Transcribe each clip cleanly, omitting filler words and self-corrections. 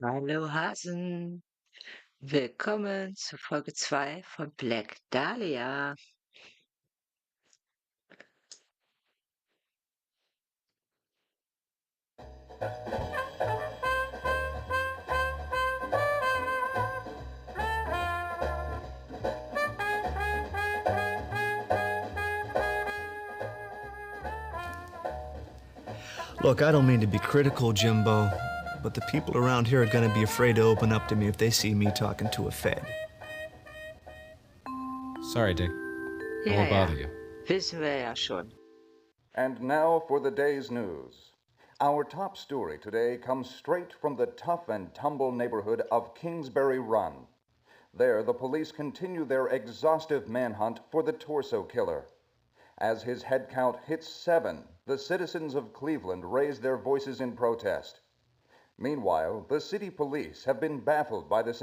Hallo Hasen, willkommen zu Folge 2 von Black Dahlia. Look, I don't mean to be critical, Jimbo, but the people around here are gonna be afraid to open up to me if they see me talking to a Fed. Sorry, Dick. I Ja, won't ja, bother you. wissen wir ja schon. And now for the day's news. Our top story today comes straight from the tough and tumble neighborhood of Kingsbury Run. There, the police continue their exhaustive manhunt for the torso killer. As his head count hits 7, the citizens of Cleveland raise their voices in protest. Meanwhile, the city police have been baffled by this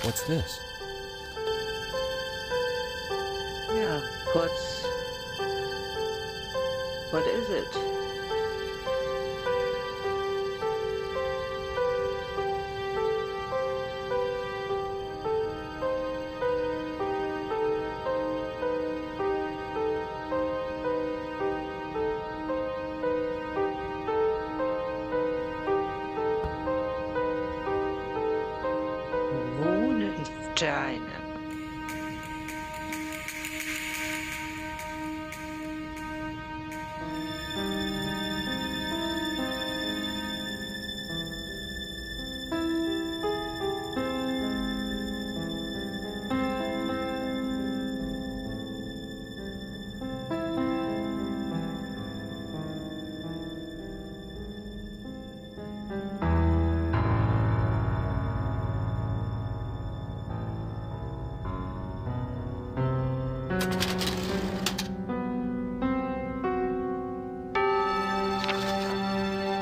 What's this? Ja, kurz. What is it? Runensteine.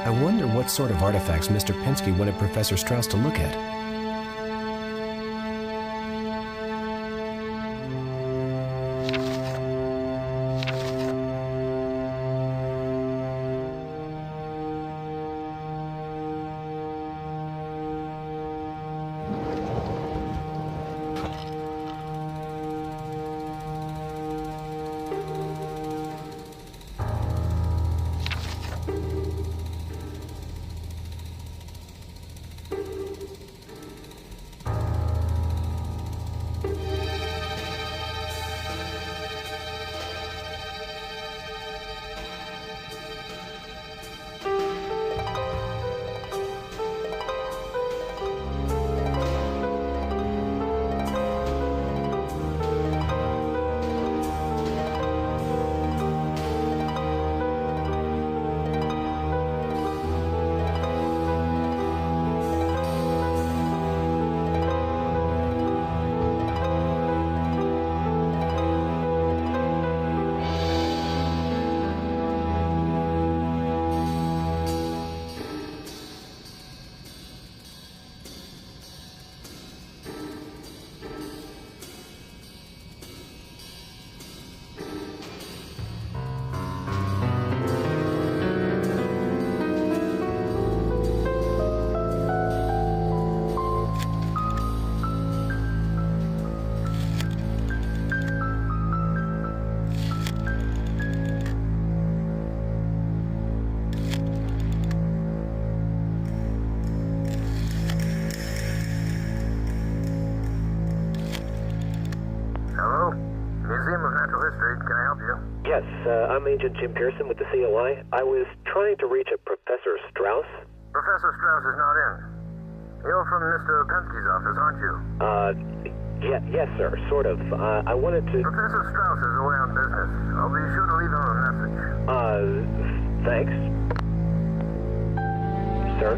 I wonder what sort of artifacts Mr. Penske wanted Professor Strauss to look at. I'm Agent Jim Pearson with the COI. I was trying to reach a Professor Strauss. Professor Strauss is not in. You're from Mr. Penske's office, aren't you? Yes, sir, sort of. I wanted to... Professor Strauss is away on business. I'll be sure to leave him a message. Thanks. Sir?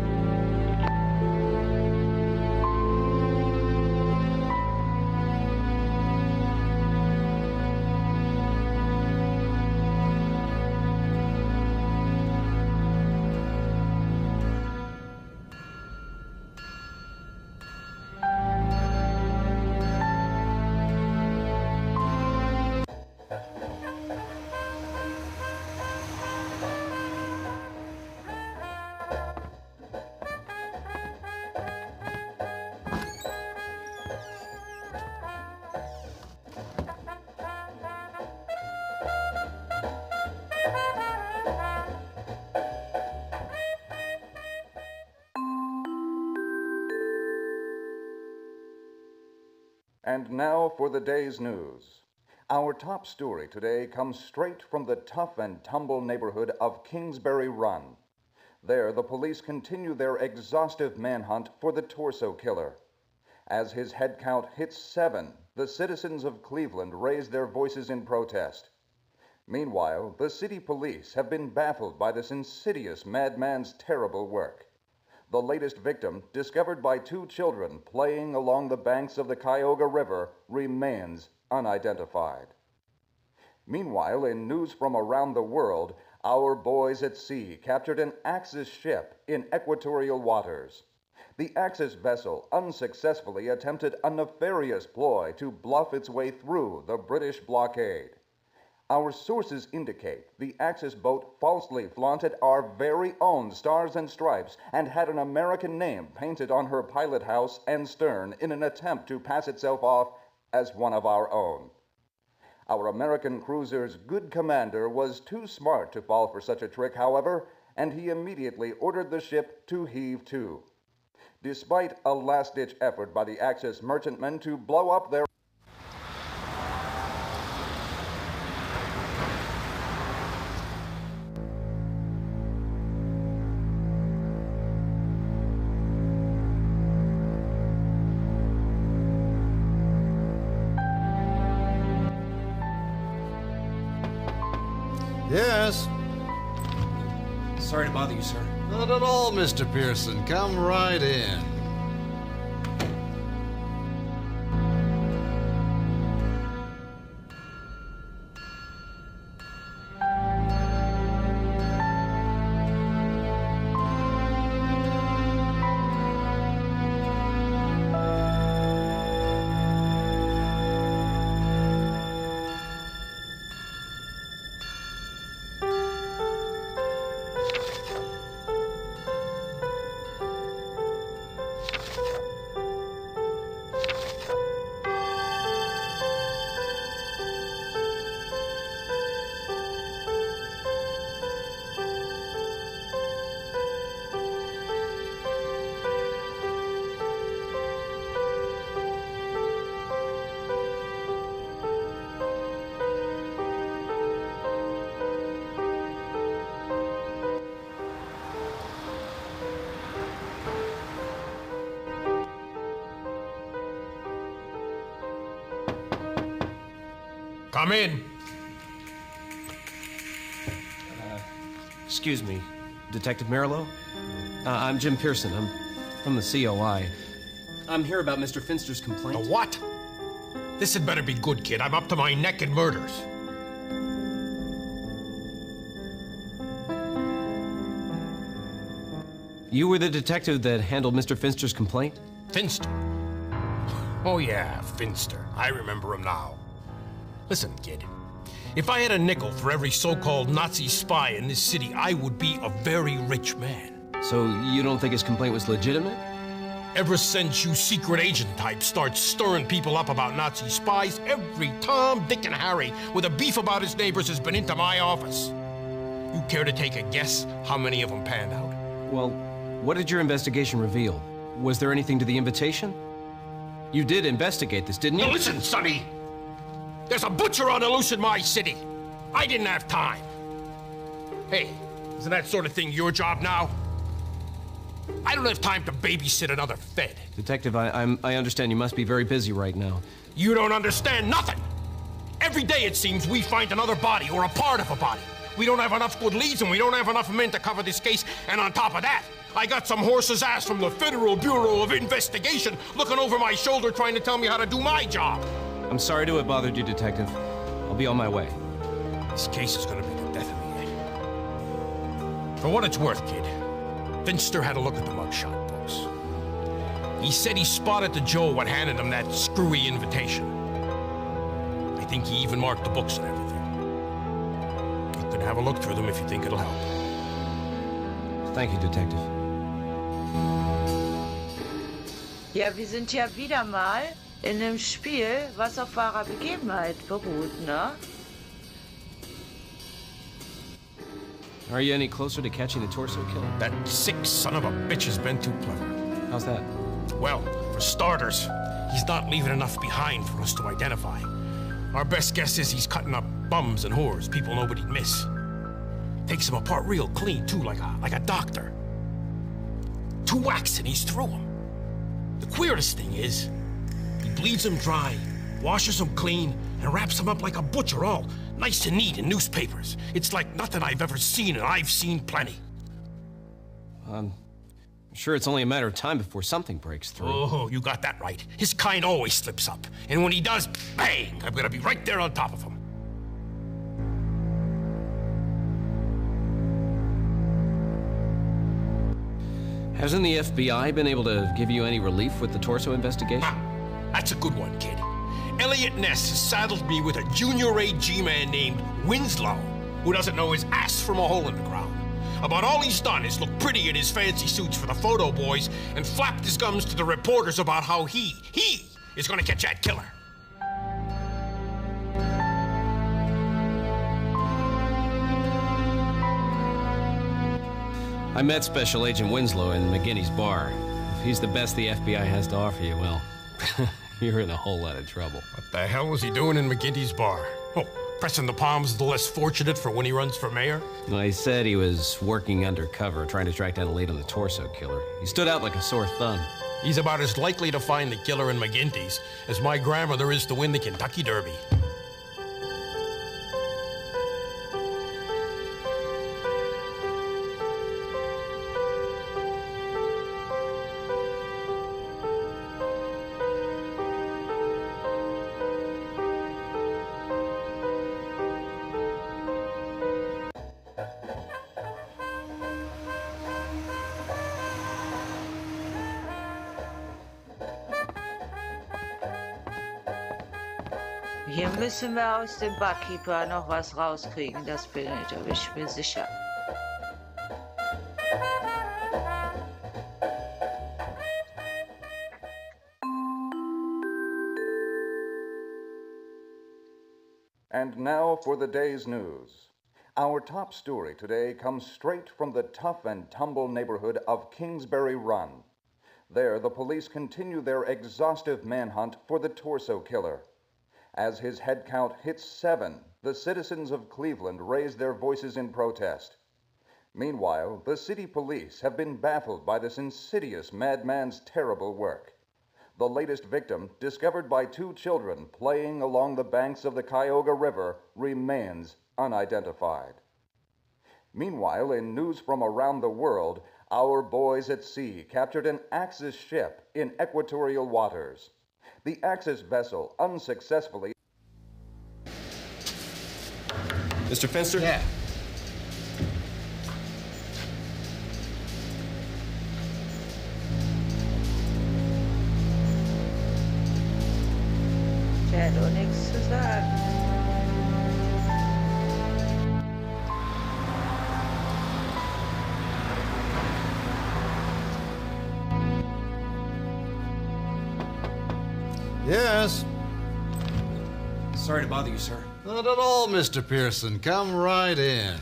And now for the day's news. Our top story today comes straight from the tough and tumble neighborhood of Kingsbury Run. There, the police continue their exhaustive manhunt for the torso killer. As his head count hits 7, the citizens of Cleveland raise their voices in protest. Meanwhile, the city police have been baffled by this insidious madman's terrible work. The latest victim, discovered by 2 children playing along the banks of the Cuyahoga River, remains unidentified. Meanwhile, in news from around the world, our boys at sea captured an Axis ship in equatorial waters. The Axis vessel unsuccessfully attempted a nefarious ploy to bluff its way through the British blockade. Our sources indicate the Axis boat falsely flaunted our very own stars and stripes and had an American name painted on her pilot house and stern in an attempt to pass itself off as one of our own. Our American cruiser's good commander was too smart to fall for such a trick, however, and he immediately ordered the ship to heave to. Despite a last-ditch effort by the Axis merchantmen to blow up their Yes? Sorry to bother you, sir. Not at all, Mr. Pearson. Come right in. Come in. Excuse me, Detective Marilow? I'm Jim Pearson. I'm from the COI. I'm here about Mr. Finster's complaint. A what? This had better be good, kid. I'm up to my neck in murders. You were the detective that handled Mr. Finster's complaint? Finster? Oh, yeah, Finster. I remember him now. Listen, kid. If I had a nickel for every so-called Nazi spy in this city, I would be a very rich man. So you don't think his complaint was legitimate? Ever since you secret agent types start stirring people up about Nazi spies, every Tom, Dick, and Harry with a beef about his neighbors has been into my office. You care to take a guess how many of them panned out? Well, what did your investigation reveal? Was there anything to the invitation? You did investigate this, didn't you? Now listen, Sonny! There's a butcher on the loose in my city. I didn't have time. Hey, isn't that sort of thing your job now? I don't have time to babysit another Fed. Detective, I understand you must be very busy right now. You don't understand nothing. Every day, it seems, we find another body or a part of a body. We don't have enough good leads and we don't have enough men to cover this case. And on top of that, I got some horse's ass from the Federal Bureau of Investigation looking over my shoulder trying to tell me how to do my job. I'm sorry to have bothered you, Detective. I'll be on my way. This case is gonna be the death of me yet. For what it's worth, kid, Finster had a look at the mugshot books. He said he spotted the Joe what handed him that screwy invitation. I think he even marked the books and everything. You can have a look through them if you think it'll help. Thank you, Detective. Ja, wir sind ja wieder mal in einem Spiel, was auf wahrer Begebenheit beruht, ne? Are you any closer to catching the torso killer? That sick son of a bitch has been too clever. How's that? Well, for starters, he's not leaving enough behind for us to identify. Our best guess is he's cutting up bums and whores, people nobody'd miss. Takes them apart real clean, too, like a doctor. 2 whacks and he's through them. The queerest thing is, he bleeds them dry, washes them clean, and wraps them up like a butcher, all nice and neat in newspapers. It's like nothing I've ever seen, and I've seen plenty. I'm sure it's only a matter of time before something breaks through. Oh, you got that right. His kind always slips up. And when he does, bang! I'm gonna be right there on top of him. Hasn't the FBI been able to give you any relief with the torso investigation? Ah, that's a good one, kid. Elliot Ness has saddled me with a junior AG man named Winslow, who doesn't know his ass from a hole in the ground. About all he's done is look pretty in his fancy suits for the photo boys and flapped his gums to the reporters about how he is gonna catch that killer. I met Special Agent Winslow in McGinney's bar. If he's the best the FBI has to offer you, well, you're in a whole lot of trouble. What the hell was he doing in McGinty's bar? Oh, pressing the palms of the less fortunate for when he runs for mayor? Well, he said he was working undercover, trying to track down a lead on the torso killer. He stood out like a sore thumb. He's about as likely to find the killer in McGinty's as my grandmother is to win the Kentucky Derby. Hier müssen wir aus dem Barkeeper noch was rauskriegen, das bin ich mir sicher. And now for the day's news. Our top story today comes straight from the tough and tumble neighborhood of Kingsbury Run. There, the police continue their exhaustive manhunt for the torso killer. As his head count hits 7, the citizens of Cleveland raise their voices in protest. Meanwhile, the city police have been baffled by this insidious madman's terrible work. The latest victim, discovered by 2 children playing along the banks of the Cuyahoga River, remains unidentified. Meanwhile, in news from around the world, our boys at sea captured an Axis ship in equatorial waters. The Axis vessel unsuccessfully... Mr. Finster? Yeah. Der hat auch nichts zu sagen. Yes? Sorry to bother you, sir. Not at all, Mr. Pearson. Come right in.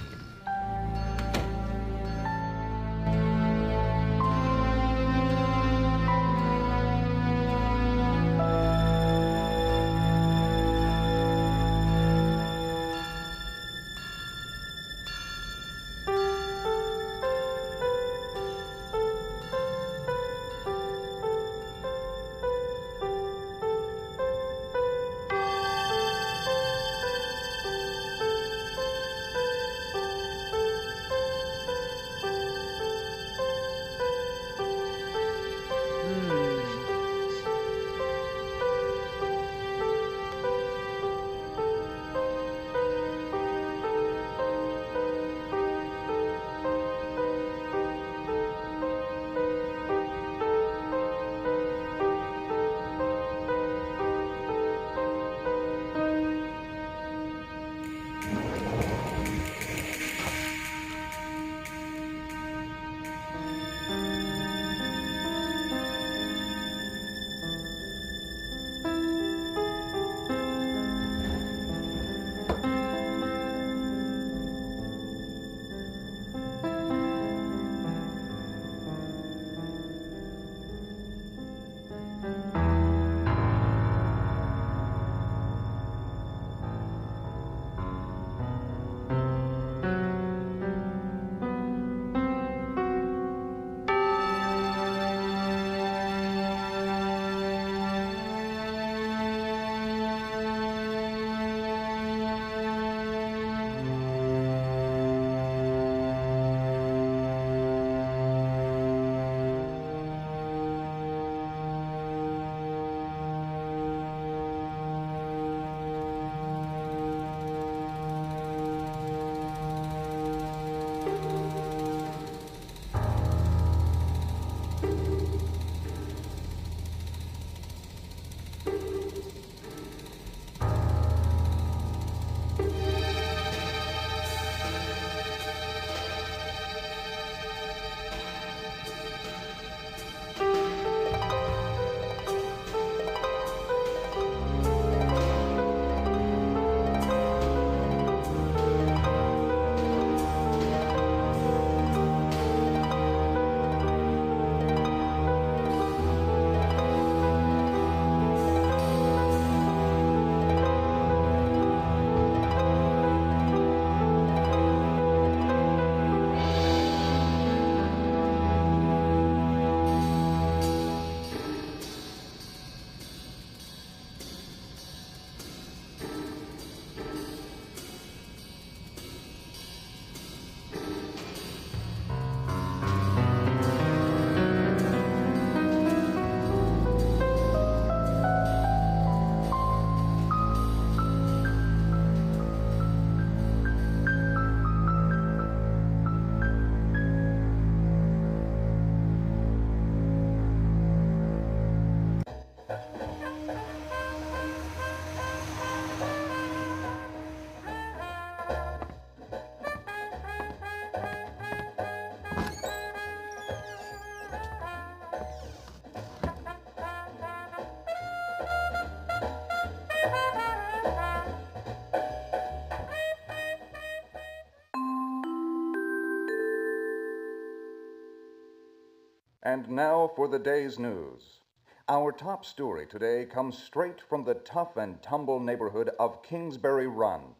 And now for the day's news. Our top story today comes straight from the tough and tumble neighborhood of Kingsbury Run.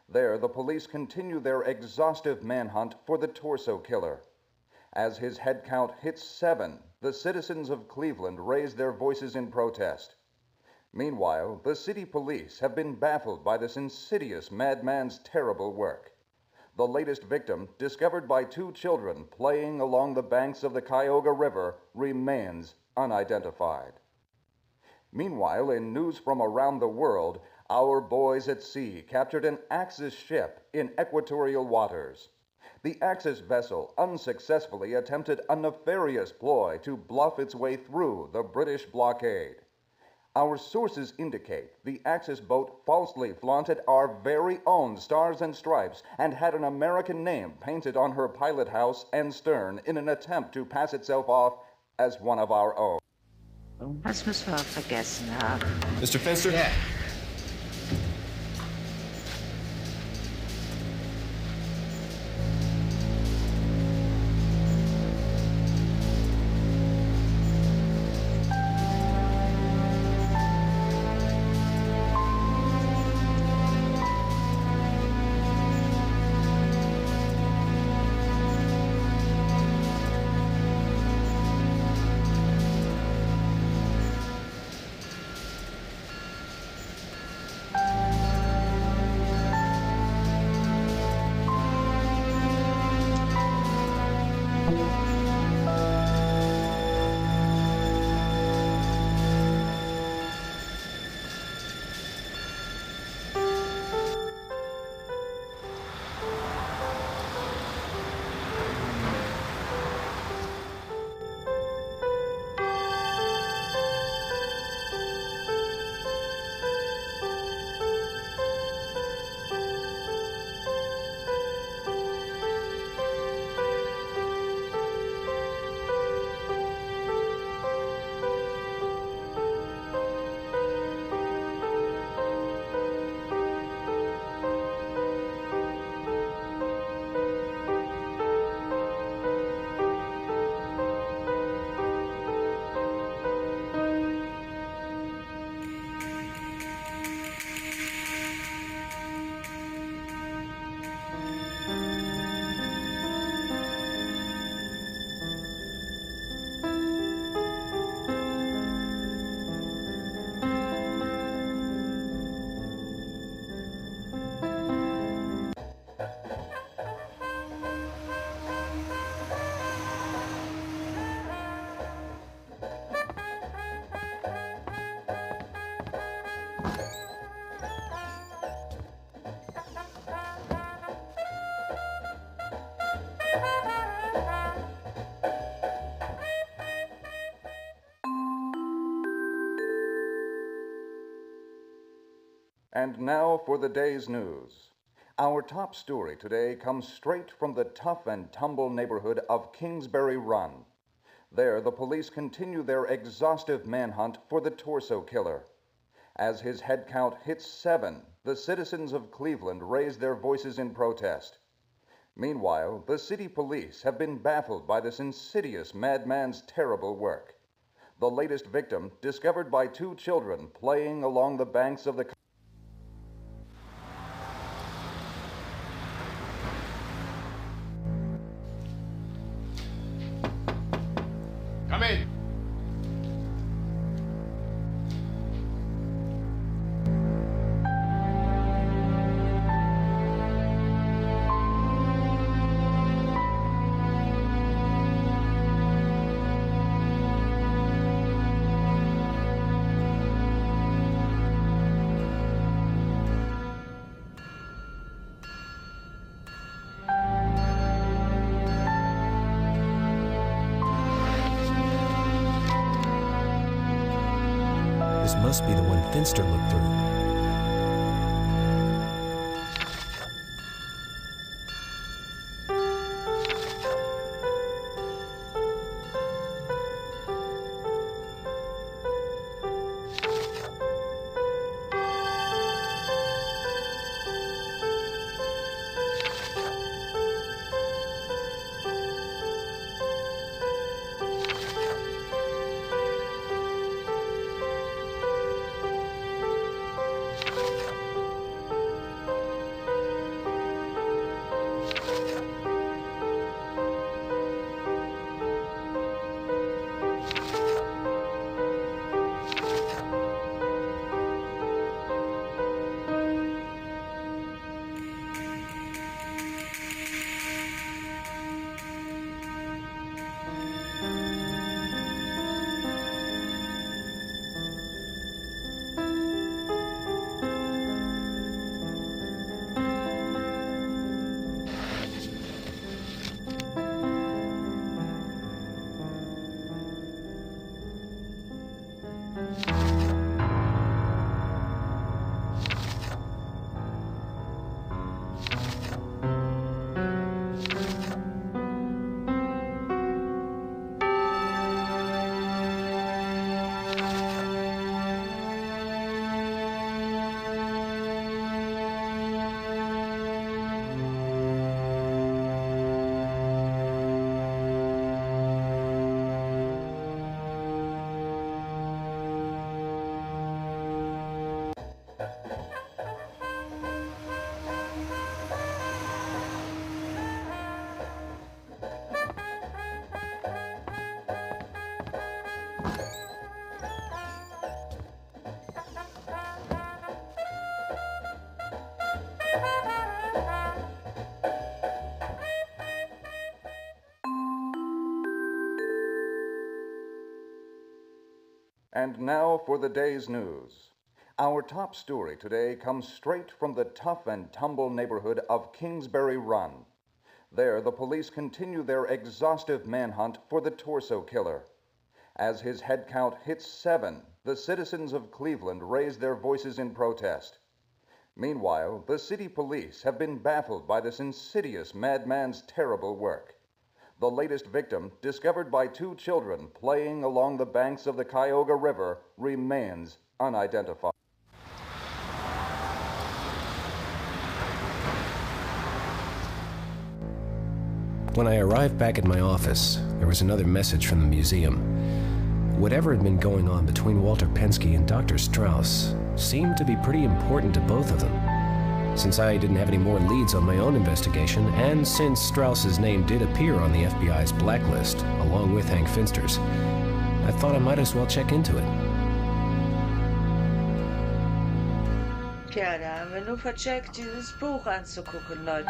There, the police continue their exhaustive manhunt for the torso killer. As his head count hits 7, the citizens of Cleveland raise their voices in protest. Meanwhile, the city police have been baffled by this insidious madman's terrible work. The latest victim, discovered by 2 children playing along the banks of the Cuyahoga River, remains unidentified. Meanwhile, in news from around the world, our boys at sea captured an Axis ship in equatorial waters. The Axis vessel unsuccessfully attempted a nefarious ploy to bluff its way through the British blockade. Our sources indicate the Axis boat falsely flaunted our very own stars and stripes and had an American name painted on her pilot house and stern in an attempt to pass itself off as one of our own. Was müssen wir vergessen haben? Mr. Finster? Yeah. And now for the day's news. Our top story today comes straight from the tough and tumble neighborhood of Kingsbury Run. There, the police continue their exhaustive manhunt for the torso killer. As his head count hits 7, the citizens of Cleveland raise their voices in protest. Meanwhile, the city police have been baffled by this insidious madman's terrible work. The latest victim, discovered by 2 children playing along the banks of the Come in. This must be the one Finster looked through. And now for the day's news. Our top story today comes straight from the tough and tumble neighborhood of Kingsbury Run. There, the police continue their exhaustive manhunt for the torso killer. As his head count hits 7, the citizens of Cleveland raise their voices in protest. Meanwhile, the city police have been baffled by this insidious madman's terrible work. The latest victim, discovered by 2 children playing along the banks of the Cuyahoga River, remains unidentified. When I arrived back at my office, there was another message from the museum. Whatever had been going on between Walter Penske and Dr. Strauss seemed to be pretty important to both of them. Since I didn't have any more leads on my own investigation, and since Strauss's name did appear on the FBI's blacklist, along with Hank Finster's, I thought I might as well check into it. Tja, da haben wir nur vercheckt, dieses Buch anzugucken, Leute.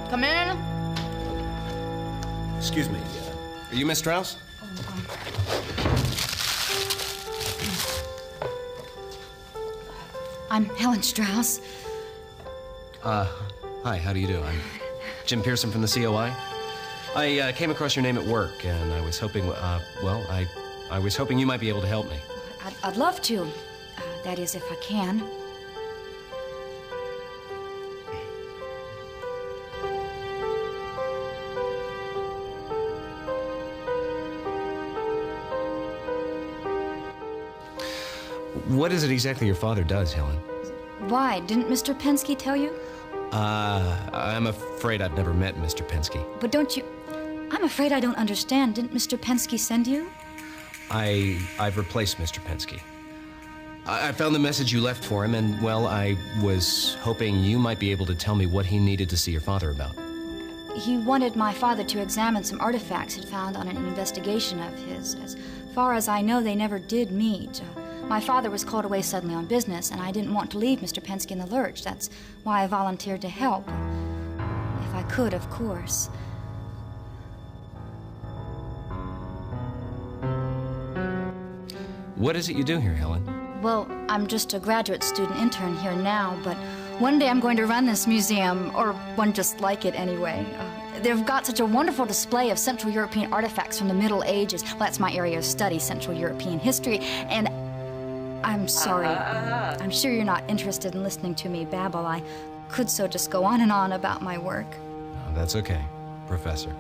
Come in. Excuse me, are you Miss Strauss? I'm Helen Strauss. Hi, how do you do? I'm Jim Pearson from the COI. I came across your name at work, and I was hoping, I was hoping you might be able to help me. I'd love to. That is, if I can. What is it exactly your father does, Helen? Why? Didn't Mr. Penske tell you? I'm afraid I've never met Mr. Penske. But don't you... I'm afraid I don't understand. Didn't Mr. Penske send you? I've replaced Mr. Penske. I found the message you left for him, and, well, I was hoping you might be able to tell me what he needed to see your father about. He wanted my father to examine some artifacts he'd found on an investigation of his. As far as I know, they never did meet. My father was called away suddenly on business, and I didn't want to leave Mr. Penske in the lurch. That's why I volunteered to help. If I could, of course. What is it you do here, Helen? Well, I'm just a graduate student intern here now, but one day I'm going to run this museum, or one just like it anyway. They've got such a wonderful display of Central European artifacts from the Middle Ages. Well, that's my area of study, Central European history, and I'm sorry. I'm sure you're not interested in listening to me babble. I could so just go on and on about my work. Oh, that's okay, Professor.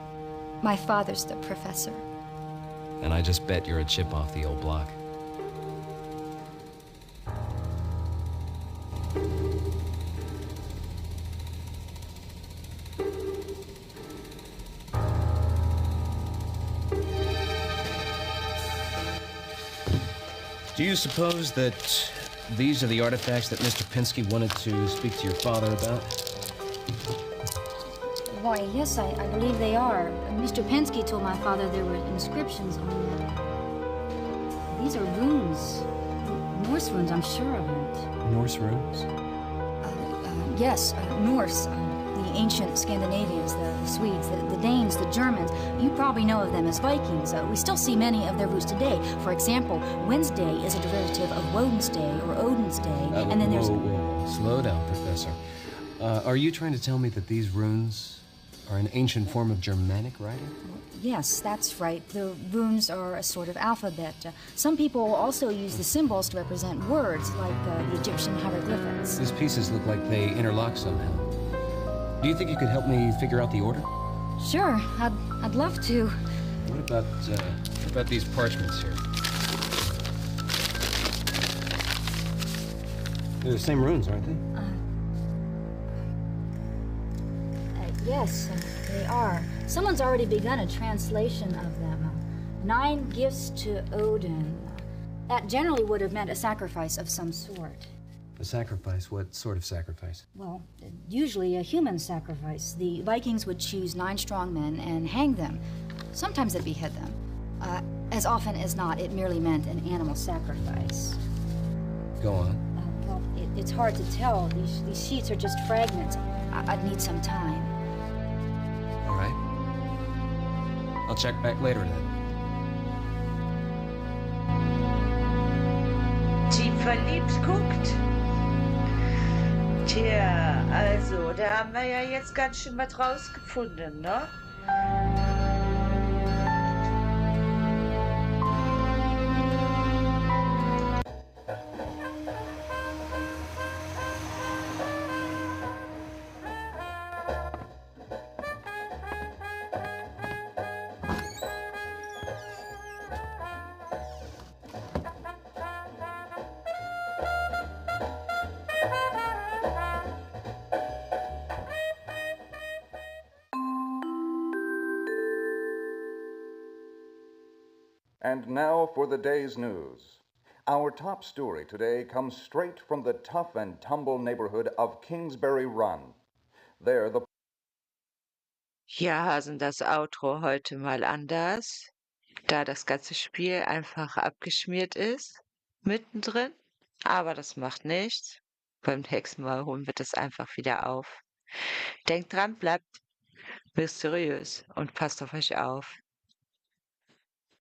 My father's the professor. And I just bet you're a chip off the old block. Do you suppose that these are the artifacts that Mr. Penske wanted to speak to your father about? Why, yes, I believe they are. Mr. Penske told my father there were inscriptions on them. These are runes. Norse runes, I'm sure of it. Norse runes? Yes, Norse. The ancient Scandinavians, the Swedes, the Danes, the Germans. You probably know of them as Vikings. We still see many of their roots today. For example, Wednesday is a derivative of Woden's Day or Odin's Day. And then there's... Whoa. Slow down, Professor. Are you trying to tell me that these runes are an ancient form of Germanic writing? Yes, that's right. The runes are a sort of alphabet. Some people also use the symbols to represent words, like the Egyptian hieroglyphics. These pieces look like they interlock somehow. Do you think you could help me figure out the order? Sure, I'd love to. What about these parchments here? They're the same runes, aren't they? Yes, they are. Someone's already begun a translation of them. 9 gifts to Odin. That generally would have meant a sacrifice of some sort. A sacrifice? What sort of sacrifice? Well, usually a human sacrifice. The Vikings would choose 9 strong men and hang them. Sometimes they'd behead them. As often as not, it merely meant an animal sacrifice. Go on. Well, it's hard to tell. These sheets are just fragments. I'd need some time. All right. I'll check back later then. Team verliebt guckt. Tja, also, da haben wir ja jetzt ganz schön was rausgefunden, ne? And now for the day's news. Our top story today comes straight from the tough and tumble neighborhood of Kingsbury Run. There, the Ja, Hasen, das Outro heute mal anders, da das ganze Spiel einfach abgeschmiert ist, mittendrin. Aber das macht nichts. Beim nächsten Mal holen wir das einfach wieder auf. Denkt dran, bleibt mysteriös und passt auf euch auf.